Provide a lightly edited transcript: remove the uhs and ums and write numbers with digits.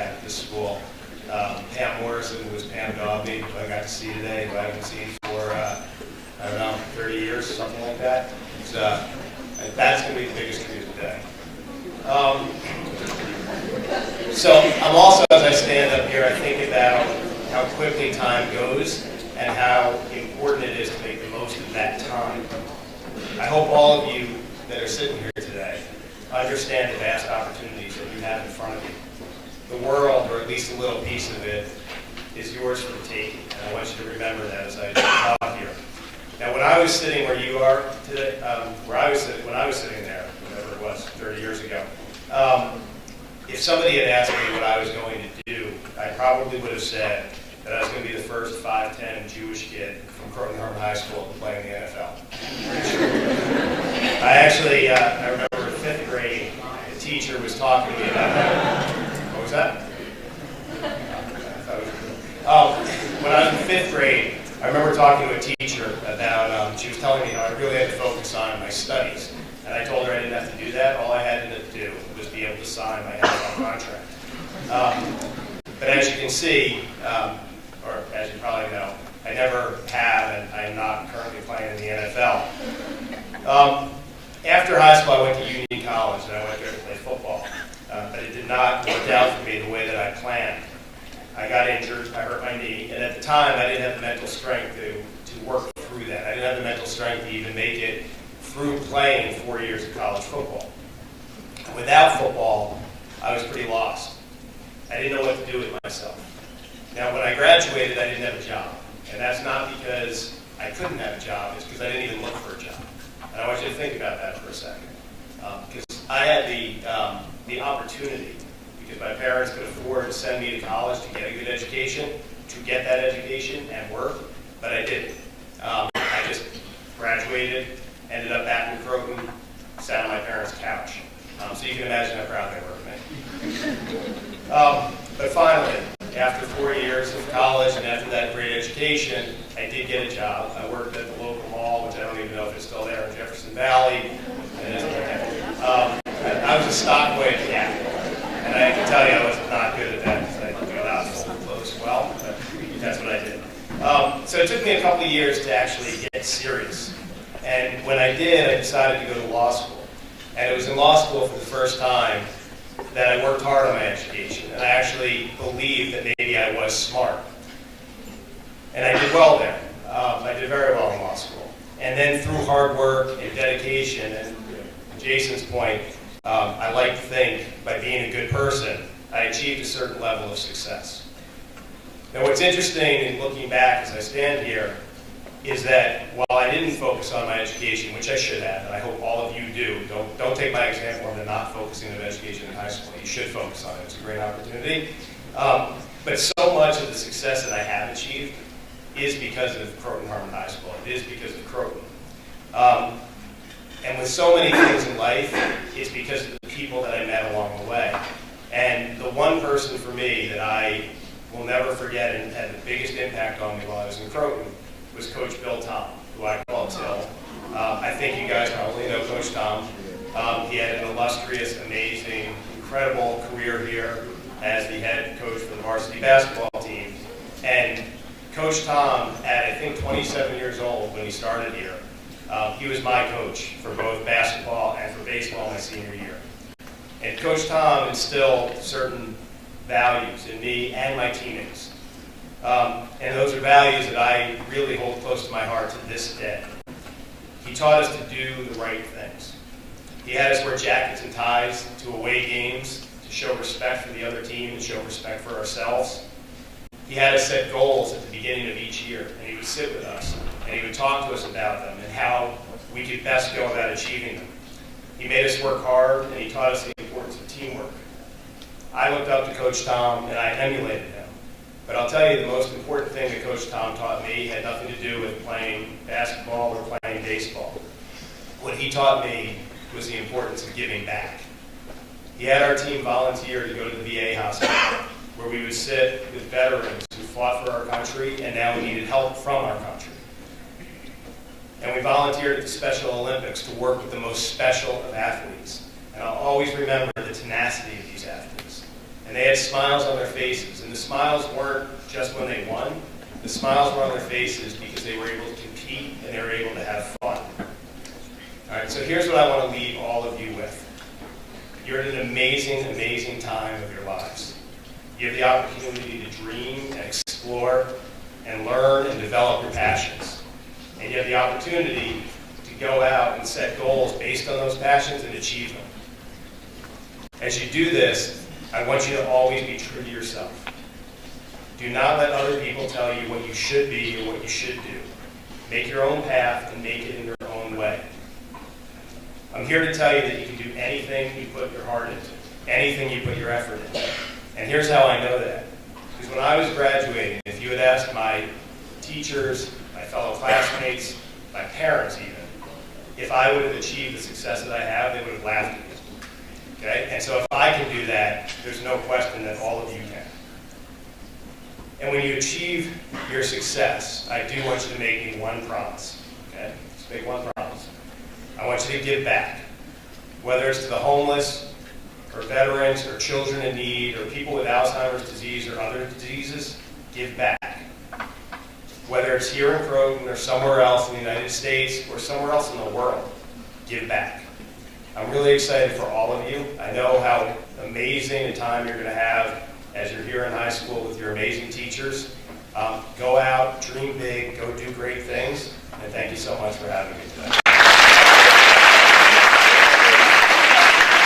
had at this school. Pam Morrison, who was Pam Dobby, who I got to see today, who I haven't seen for, 30 years, something like that. That's going to be the biggest treat of the day. So I'm also, as I stand up here, I think about how quickly time goes and how important it is to make the most of that time. I hope all of you that are sitting here today understand the vast opportunities that you have in front of you. The world, or at least a little piece of it, is yours for the taking, and I want you to remember that as I talk here. Now, when I was sitting where you are today, when I was sitting there, whatever it was, 30 years ago, if somebody had asked me what I was going to do, I probably would have said that I was going to be the first 5'10" Jewish kid from Crotton Harmon High School to play in the NFL. I actually, I remember in 5th grade, the teacher was talking to me about that. What was that? When I was in 5th grade, I remember talking to a teacher about, she was telling me how I really had to focus on my studies. And I told her I didn't have to do that. All I had to do was be able to sign my NFL contract. But as you can see, or as you probably know, I never have, and I am not currently playing in the NFL. After high school, I went to Union College, and I went there to play football. But it did not work out for me the way that I planned. I got injured, I hurt my knee, and at the time, I didn't have the mental strength to work through that. I didn't have the mental strength to even make it through playing 4 years of college football. Without football, I was pretty lost. I didn't know what to do with myself. Now, when I graduated, I didn't have a job. And that's not because I couldn't have a job, it's because I didn't even look for a job. And I want you to think about that for a second. Because I had the opportunity, because my parents could afford to send me to college to get a good education, to get that education and work, but I didn't. I just graduated, ended up back in Crotton, sat on my parents' couch. So you can imagine how proud they were of me. But finally, after 4 years of college and after that great education, I did get a job. I worked at the local mall, which I don't even know if it's still there in Jefferson Valley. I was a stock boy at the Gap. And I can tell you I was not good at that because I go out and sold clothes well, but that's what I did. So it took me a couple of years to actually get serious. And when I did, I decided to go to law school. And it was in law school for the first time that I worked hard on my education. And I actually believed that maybe I was smart. And I did well there. I did very well in law school. And then through hard work and dedication, and Jason's point, I like to think by being a good person, I achieved a certain level of success. Now what's interesting in looking back as I stand here is that while I didn't focus on my education, which I should have, and I hope all of you do, don't take my example into not focusing on education in high school. You should focus on it. It's a great opportunity. But so much of the success that I have achieved is because of Crotton Harmon High School. It is because of Crotton. And with so many things in life, it's because of the people that I met along the way. And the one person for me that I will never forget and had the biggest impact on me while I was in Crotton was Coach Bill Tom, who I call Till. I think you guys probably know Coach Tom. He had an illustrious, amazing, incredible career here as the head coach for the varsity basketball team. And Coach Tom, at I think 27 years old when he started here, he was my coach for both basketball and for baseball my senior year. And Coach Tom instilled certain values in me and my teammates. And those are values that I really hold close to my heart to this day. He taught us to do the right things. He had us wear jackets and ties to away games to show respect for the other team and show respect for ourselves. He had us set goals at the beginning of each year, and he would sit with us, and he would talk to us about them and how we could best go about achieving them. He made us work hard, and he taught us the importance of teamwork. I looked up to Coach Tom, and I emulated him. But I'll tell you, the most important thing that Coach Tom taught me had nothing to do with playing basketball or playing baseball. What he taught me was the importance of giving back. He had our team volunteer to go to the VA hospital, where we would sit with veterans who fought for our country and now needed help from our country. And we volunteered at the Special Olympics to work with the most special of athletes. And I'll always remember the tenacity of these athletes And they had smiles on their faces. And the smiles weren't just when they won. The smiles were on their faces because they were able to compete and they were able to have fun. All right, so here's what I want to leave all of you with. You're at an amazing, amazing time of your lives. You have the opportunity to dream and explore and learn and develop your passions. And you have the opportunity to go out and set goals based on those passions and achieve them. As you do this, I want you to always be true to yourself. Do not let other people tell you what you should be or what you should do. Make your own path and make it in your own way. I'm here to tell you that you can do anything you put your heart into, anything you put your effort into. And here's how I know that. Because when I was graduating, if you had asked my teachers, my fellow classmates, my parents even, if I would have achieved the success that I have, they would have laughed at me. Okay? And so if I can do that, there's no question that all of you can. And when you achieve your success, I do want you to make me one promise. Okay? Just make one promise. I want you to give back. Whether it's to the homeless, or veterans, or children in need, or people with Alzheimer's disease or other diseases, give back. Whether it's here in Crotton or somewhere else in the United States or somewhere else in the world, give back. I'm really excited for all of you. I know how amazing a time you're going to have as you're here in high school with your amazing teachers. Go out, dream big, go do great things, and thank you so much for having me today.